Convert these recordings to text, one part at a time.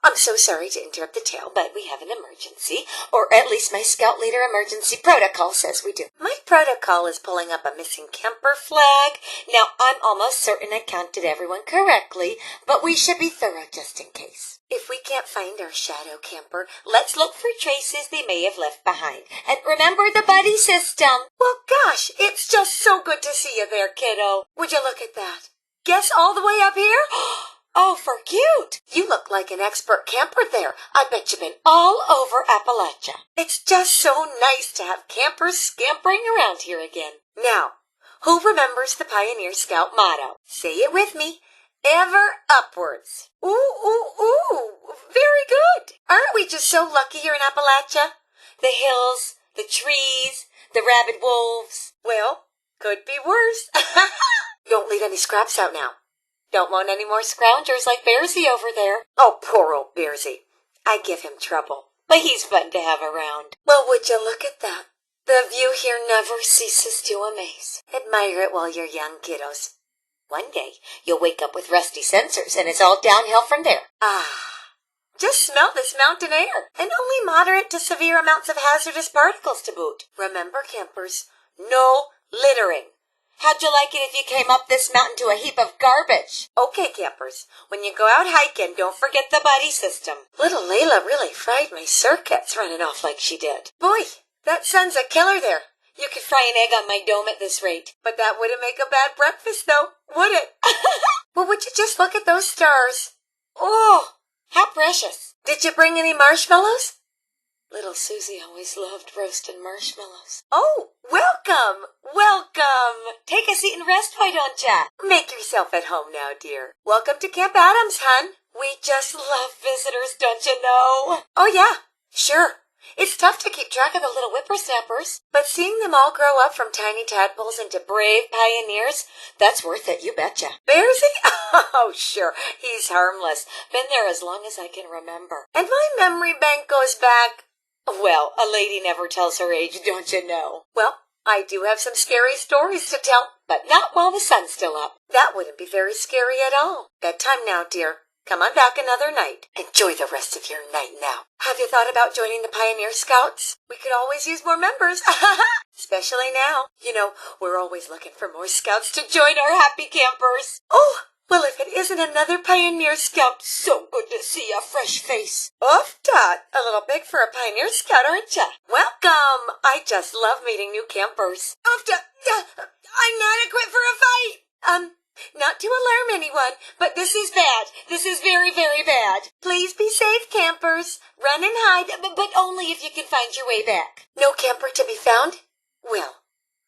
I'm so sorry to interrupt the tale, but we have an emergency, or at least my scout leader emergency protocol says we do. My protocol is pulling up a missing camper flag. Now, I'm almost certain I counted everyone correctly, but we should be thorough just in case. If we can't find our shadow camper, let's look for traces they may have left behind. And remember the buddy system. Well, gosh, it's just so good to see you there, kiddo. Would you look at that? Guess all the way up here? Oh, for cute! You look like an expert camper there. I bet you've been all over Appalachia. It's just so nice to have campers scampering around here again. Now, who remembers the Pioneer Scout motto? Say it with me. Ever upwards. Ooh, ooh, ooh. Very good. Aren't we just so lucky here in Appalachia? The hills, the trees, the rabid wolves. Well, could be worse. Don't leave any scraps out now. Don't want any more scroungers like Bearsy over there. Oh, poor old Bearsy. I give him trouble, but he's fun to have around. Well, would you look at that? The view here never ceases to amaze. Admire it while you're young, kiddos. One day, you'll wake up with rusty sensors, and it's all downhill from there. Just smell this mountain air, and only moderate to severe amounts of hazardous particles to boot. Remember, campers, no littering. How'd you like it if you came up this mountain to a heap of garbage? Okay, campers, when you go out hiking, don't forget the buddy system. Little Layla really fried my circuits running off like she did. Boy, that sun's a killer there. You could fry an egg on my dome at this rate. But that wouldn't make a bad breakfast, though, would it? Well, would you just look at those stars? Oh, how precious. Did you bring any marshmallows? Little Susie always loved roasted marshmallows. Oh, welcome, welcome. Take a seat and rest, why don't ya? Make yourself at home now, dear. Welcome to Camp Adams, hon. We just love visitors, don't you know? Oh, yeah, sure. It's tough to keep track of the little whippersnappers, but seeing them all grow up from tiny tadpoles into brave pioneers, that's worth it, you betcha. Bearsy? Oh, sure, he's harmless. Been there as long as I can remember. And my memory bank goes back... Well, a lady never tells her age, don't you know? Well, I do have some scary stories to tell, but not while the sun's still up. That wouldn't be very scary at all. Bedtime now, dear. Come on back another night. Enjoy the rest of your night now. Have you thought about joining the Pioneer Scouts? We could always use more members. Especially now. You know, we're always looking for more scouts to join our happy campers. Oh, well, if it isn't another Pioneer Scout, so good to see a fresh face. Oof, Dot. A little big for a Pioneer Scout, aren't ya? Welcome. I just love meeting new campers. Oof, Dot. I'm not equipped for a fight. Not to alarm anyone, but this is bad. This is very, very bad. Please be safe, campers. Run and hide, but only if you can find your way back. No camper to be found? Well,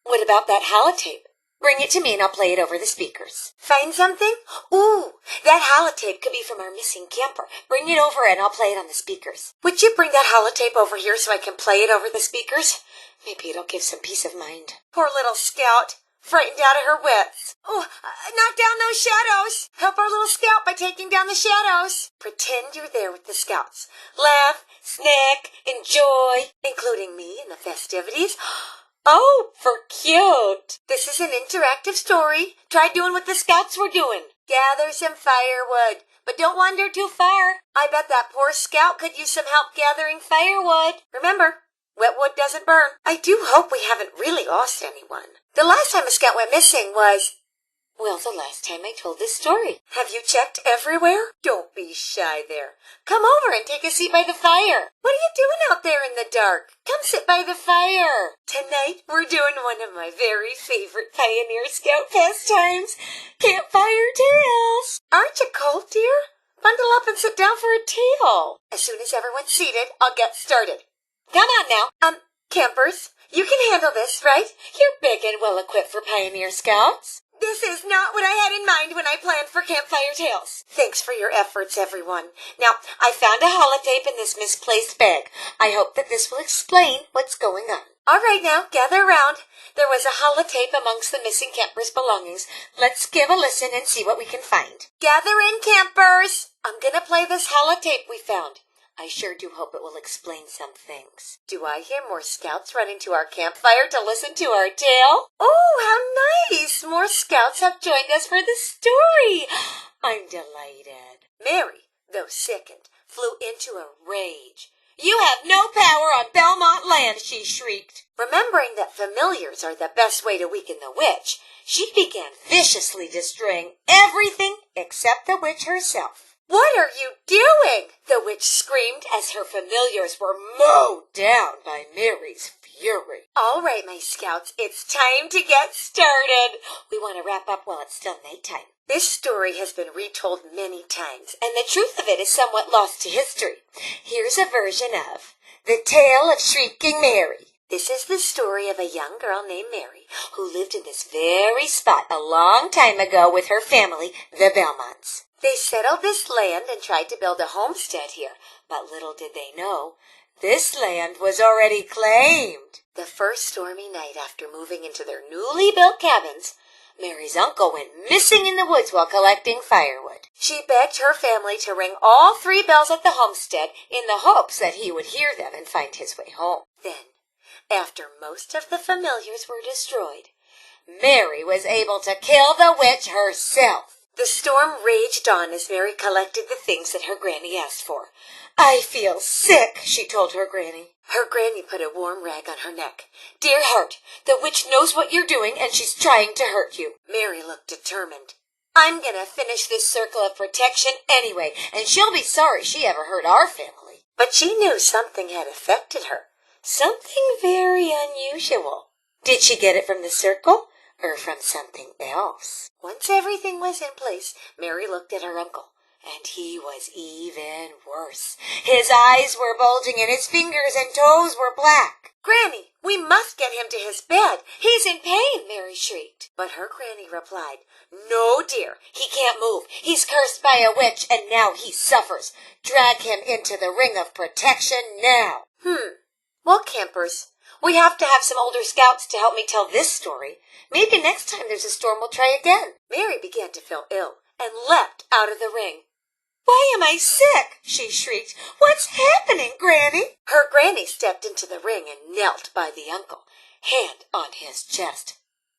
what about that holotape? Bring it to me and I'll play it over the speakers. Find something? Ooh, that holotape could be from our missing camper. Bring it over and I'll play it on the speakers. Would you bring that holotape over here so I can play it over the speakers? Maybe it'll give some peace of mind. Poor little scout. Frightened out of her wits. Oh, knock down those shadows. Help our little scout by taking down the shadows. Pretend you're there with the scouts. Laugh, snack, enjoy, including me in the festivities. Oh, for cute. This is an interactive story. Try doing what the scouts were doing. Gather some firewood, but don't wander too far. I bet that poor scout could use some help gathering firewood. Remember, wet wood doesn't burn. I do hope we haven't really lost anyone. The last time a scout went missing was... Well, the last time I told this story. Have you checked everywhere? Don't be shy there. Come over and take a seat by the fire. What are you doing out there in the dark? Come sit by the fire. Tonight, we're doing one of my very favorite Pioneer Scout pastimes, Campfire Tales. Aren't you cold, dear? Bundle up and sit down for a tale. As soon as everyone's seated, I'll get started. Come on now. Campers, you can handle this, right? You're big and well-equipped for Pioneer Scouts. This is not what I had in mind when I planned for Campfire Tales. Thanks for your efforts, everyone. Now, I found a holotape in this misplaced bag. I hope that this will explain what's going on. All right, now, gather around. There was a holotape amongst the missing campers' belongings. Let's give a listen and see what we can find. Gather in, campers. I'm going to play this holotape we found. I sure do hope it will explain some things. Do I hear more scouts running to our campfire to listen to our tale? Oh, how nice! More scouts have joined us for the story. I'm delighted. Mary, though sickened, flew into a rage. "You have no power on Belmont land," she shrieked. Remembering that familiars are the best way to weaken the witch, she began viciously destroying everything except the witch herself. "What are you doing?" the witch screamed as her familiars were mowed down by Mary's fury. "All right, my scouts, it's time to get started. We want to wrap up while it's still nighttime. This story has been retold many times, and the truth of it is somewhat lost to history. Here's a version of The Tale of Shrieking Mary. This is the story of a young girl named Mary who lived in this very spot a long time ago with her family, the Belmonts. They settled this land and tried to build a homestead here, but little did they know, this land was already claimed. The first stormy night after moving into their newly built cabins, Mary's uncle went missing in the woods while collecting firewood. She begged her family to ring all 3 bells at the homestead in the hopes that he would hear them and find his way home. Then, after most of the familiars were destroyed, Mary was able to kill the witch herself. The storm raged on as Mary collected the things that her granny asked for. "I feel sick," she told her granny. Her granny put a warm rag on her neck. "Dear heart, the witch knows what you're doing and she's trying to hurt you." Mary looked determined. "I'm gonna finish this circle of protection anyway, and she'll be sorry she ever hurt our family." But she knew something had affected her. Something very unusual. Did she get it from the circle or from something else? Once everything was in place, Mary looked at her uncle, and he was even worse. His eyes were bulging and his fingers and toes were black. "Granny, we must get him to his bed. He's in pain," Mary shrieked. But her granny replied, "No, dear, he can't move. He's cursed by a witch, and now he suffers. Drag him into the ring of protection now." Well, campers, we have to have some older scouts to help me tell this story. Maybe next time there's a storm we'll try again. Mary began to feel ill and leapt out of the ring. "Why am I sick?" she shrieked. "What's happening, Granny?" Her granny stepped into the ring and knelt by the uncle, hand on his chest.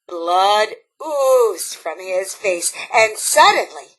Blood oozed from his face, and suddenly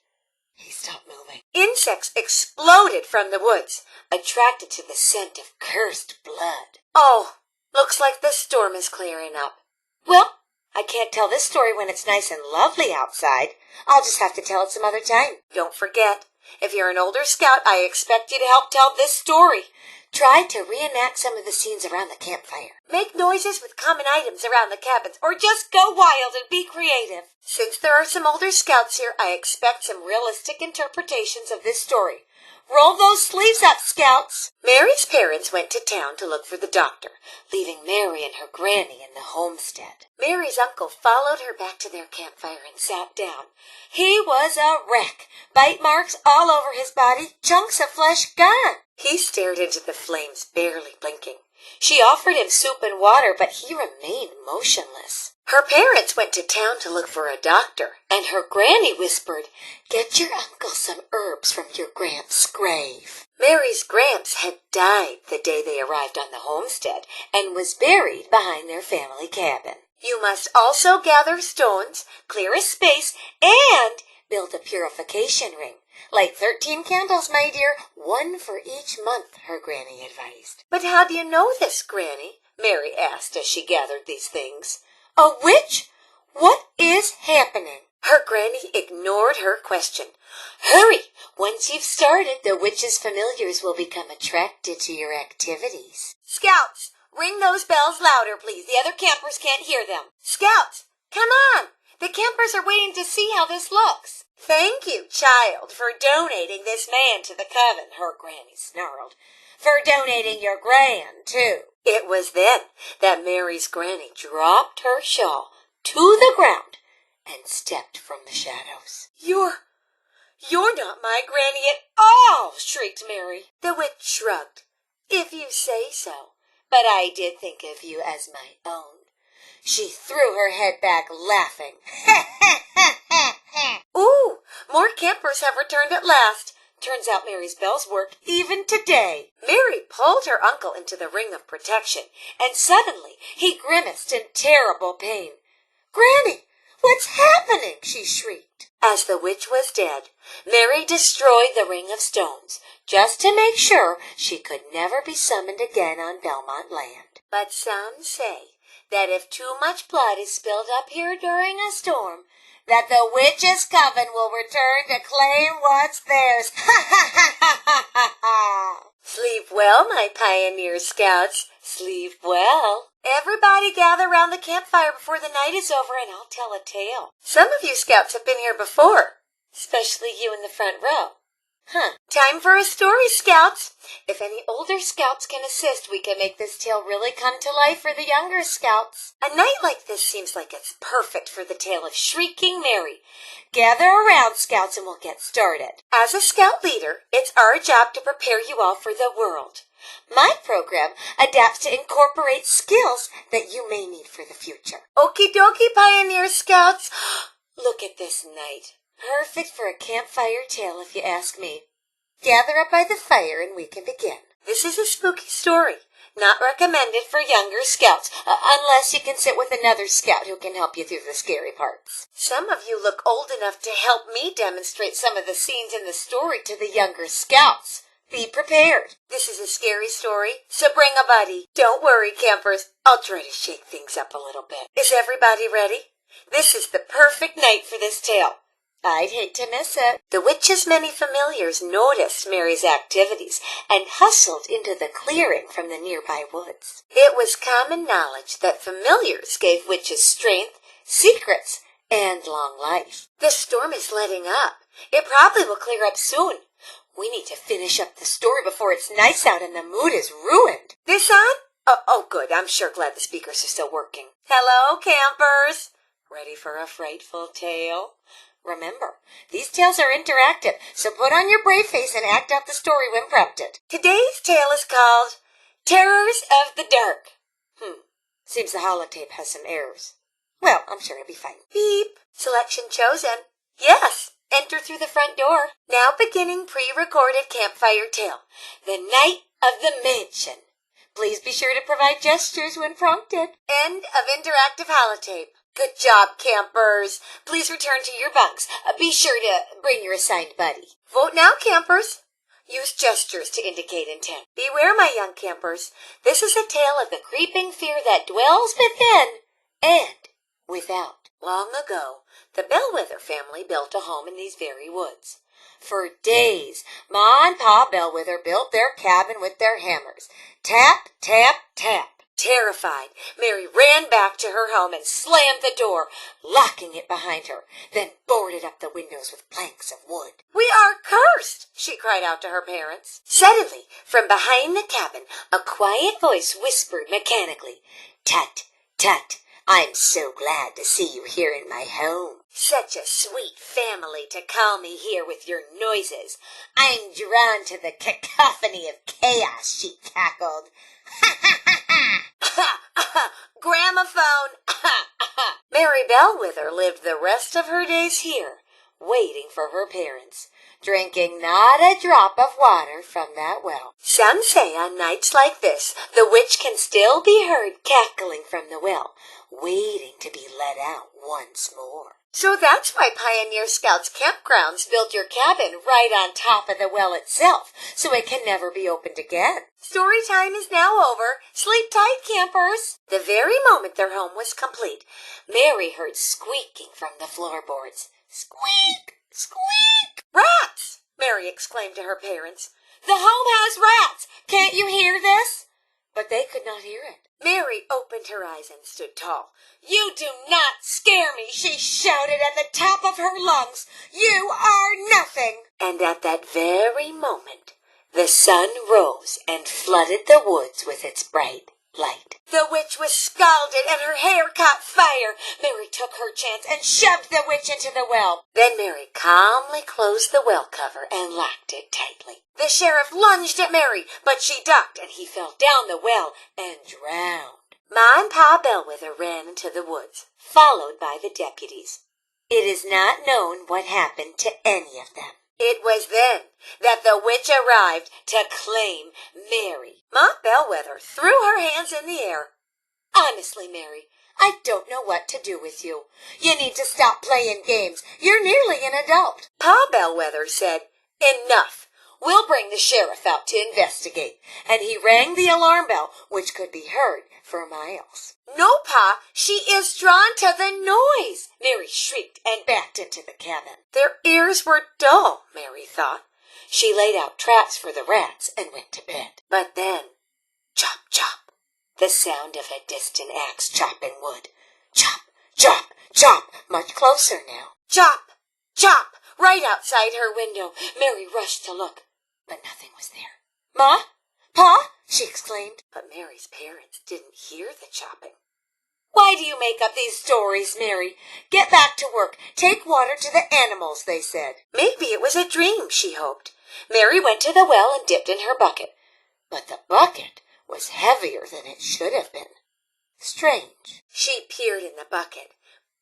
he stopped moving. Insects exploded from the woods, attracted to the scent of cursed blood. "Oh, looks like the storm is clearing up." "Well, I can't tell this story when it's nice and lovely outside. I'll just have to tell it some other time. Don't forget, if you're an older scout, I expect you to help tell this story. Try to reenact some of the scenes around the campfire. Make noises with common items around the cabins, or just go wild and be creative. Since there are some older scouts here, I expect some realistic interpretations of this story. Roll those sleeves up, scouts." Mary's parents went to town to look for the doctor, leaving Mary and her granny in the homestead. Mary's uncle followed her back to their campfire and sat down. He was a wreck, bite marks all over his body, chunks of flesh gone. He stared into the flames, barely blinking. She offered him soup and water, but he remained motionless. Her parents went to town to look for a doctor, and her granny whispered, "Get your uncle some herbs from your Gramps' grave." Mary's Gramps had died the day they arrived on the homestead and was buried behind their family cabin. You must also gather stones, clear a space, and build a purification ring. Light 13 candles, my dear, 1 for each month, her granny advised. "But how do you know this, Granny?" Mary asked as she gathered these things. "A witch? What is happening?" Her granny ignored her question. "Hurry! Once you've started, the witch's familiars will become attracted to your activities." "Scouts, ring those bells louder, please. The other campers can't hear them." "Scouts, come on! The campers are waiting to see how this looks." "Thank you, child, for donating this man to the coven," her granny snarled. "For donating your gran, too." It was then that Mary's granny dropped her shawl to the ground and stepped from the shadows. You're not my granny at all," shrieked Mary. The witch shrugged. "If you say so, but I did think of you as my own." She threw her head back, laughing. "Ooh, more campers have returned at last. Turns out Mary's bells work even today." Mary pulled her uncle into the ring of protection, and suddenly he grimaced in terrible pain. "Granny, What's happening?" she shrieked. As the witch was dead, Mary destroyed the ring of stones, just to make sure she could never be summoned again on Belmont land. But some say that if too much blood is spilled up here during a storm, that the witch's coven will return to claim what's theirs. Ha ha ha ha ha ha ha! Sleep well, my pioneer scouts. Sleep well. Everybody gather round the campfire before the night is over and I'll tell a tale. Some of you scouts have been here before, especially you in the front row. Time for a story, scouts. If any older scouts can assist, we can make this tale really come to life for the younger scouts. A night like this seems like it's perfect for the tale of Shrieking Mary. Gather around, scouts, and we'll get started. As a scout leader, it's our job to prepare you all for the world. My program adapts to incorporate skills that you may need for the future. Okie dokie, pioneer scouts. Look at this night. Perfect for a campfire tale, if you ask me. Gather up by the fire and we can begin. This is a spooky story, not recommended for younger scouts, unless you can sit with another scout who can help you through the scary parts. Some of you look old enough to help me demonstrate some of the scenes in the story to the younger scouts. Be prepared. This is a scary story, so bring a buddy. Don't worry, campers. I'll try to shake things up a little bit. Is everybody ready? This is the perfect night for this tale. I'd hate to miss it. The witch's many familiars noticed Mary's activities and hustled into the clearing from the nearby woods. It was common knowledge that familiars gave witches strength, secrets, and long life. The storm is letting up. It probably will clear up soon. We need to finish up the story before it's nice out and the mood is ruined. This on? Oh, good. I'm sure glad the speakers are still working. Hello, campers. Ready for a frightful tale? Remember, these tales are interactive, so put on your brave face and act out the story when prompted. Today's tale is called Terrors of the Dark. Seems the holotape has some errors. Well, I'm sure it'll be fine. Beep. Selection chosen. Yes. Enter through the front door. Now beginning pre-recorded campfire tale. The Night of the Mansion. Please be sure to provide gestures when prompted. End of interactive holotape. Good job, campers. Please return to your bunks. Be sure to bring your assigned buddy. Vote now, campers. Use gestures to indicate intent. Beware, my young campers. This is a tale of the creeping fear that dwells within and without. Long ago, the Bellwether family built a home in these very woods. For days, Ma and Pa Bellwether built their cabin with their hammers. Tap, tap, tap. Terrified, Mary ran back to her home and slammed the door, locking it behind her, then boarded up the windows with planks of wood. "We are cursed!" she cried out to her parents. Suddenly, from behind the cabin, a quiet voice whispered mechanically, "Tut, tut, I'm so glad to see you here in my home. Such a sweet family to call me here with your noises. I'm drawn to the cacophony of chaos," she cackled. "Ha ha ha ha! Gramophone!" Mary Bellwether lived the rest of her days here, waiting for her parents, drinking not a drop of water from that well. Some say on nights like this, the witch can still be heard cackling from the well, waiting to be let out once more. So that's why Pioneer Scouts campgrounds built your cabin right on top of the well itself, so it can never be opened again. Story time is now over. Sleep tight, campers. The very moment their home was complete, Mary heard squeaking from the floorboards. Squeak! Squeak! "Rats!" Mary exclaimed to her parents. "The home has rats! Can't you hear this?" But they could not hear it. Mary opened her eyes and stood tall. "You do not scare me," she shouted at the top of her lungs. "You are nothing!" And at that very moment, the sun rose and flooded the woods with its bright light. The witch was scalded and her hair caught fire. Mary took her chance and shoved the witch into the well. Then Mary calmly closed the well cover and locked it tightly. The sheriff lunged at Mary, but she ducked and he fell down the well and drowned. Ma and Pa Bellwether ran into the woods, followed by the deputies. It is not known what happened to any of them. It was then that the witch arrived to claim Mary. Ma Bellwether threw her hands in the air. "Honestly, Mary, I don't know what to do with you. You need to stop playing games. You're nearly an adult. Pa Bellwether said, "Enough. We'll bring the sheriff out to investigate." And he rang the alarm bell, which could be heard for miles. "No, Pa, she is drawn to the noise," Mary shrieked and backed into the cabin. Their ears were dull, Mary thought. She laid out traps for the rats and went to bed. But then, chop, chop, the sound of a distant axe chopping wood. Chop, chop, chop, much closer now. Chop, chop, right outside her window. Mary rushed to look, but nothing was there. "Ma? Pa?" she exclaimed. But Mary's parents didn't hear the chopping. "Why do you make up these stories, Mary? Get back to work. Take water to the animals," they said. Maybe it was a dream, she hoped. Mary went to the well and dipped in her bucket. But the bucket was heavier than it should have been. Strange. She peered in the bucket.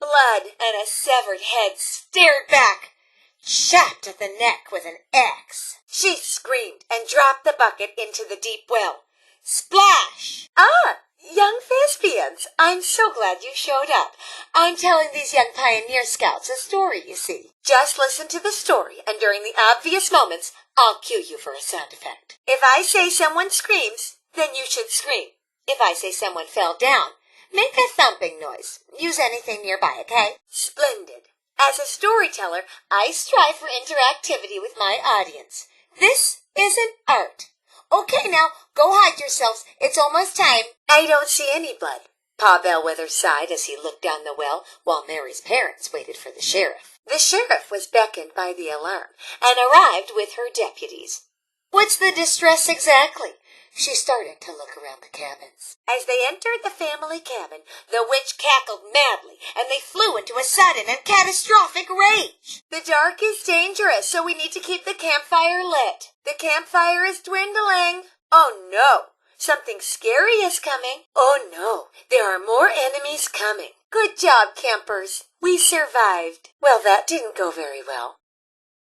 Blood and a severed head stared back. Chapped at the neck with an axe. She screamed and dropped the bucket into the deep well. Splash! "Ah, young thespians, I'm so glad you showed up. I'm telling these young pioneer scouts a story, you see. Just listen to the story, and during the obvious moments, I'll cue you for a sound effect. If I say someone screams, then you should scream. If I say someone fell down, make a thumping noise. Use anything nearby, okay?" Splendid. As a storyteller, I strive for interactivity with my audience. This is an art. Okay, now, go hide yourselves. It's almost time. "I don't see any blood," Pa Bellwether sighed as he looked down the well while Mary's parents waited for the sheriff. The sheriff was beckoned by the alarm and arrived with her deputies. "What's the distress exactly?" She started to look around the cabins. As they entered the family cabin, the witch cackled madly, and they flew into a sudden and catastrophic rage. "The dark is dangerous, so we need to keep the campfire lit. The campfire is dwindling. Oh no, something scary is coming. Oh no, there are more enemies coming. Good job, campers. We survived." Well, that didn't go very well.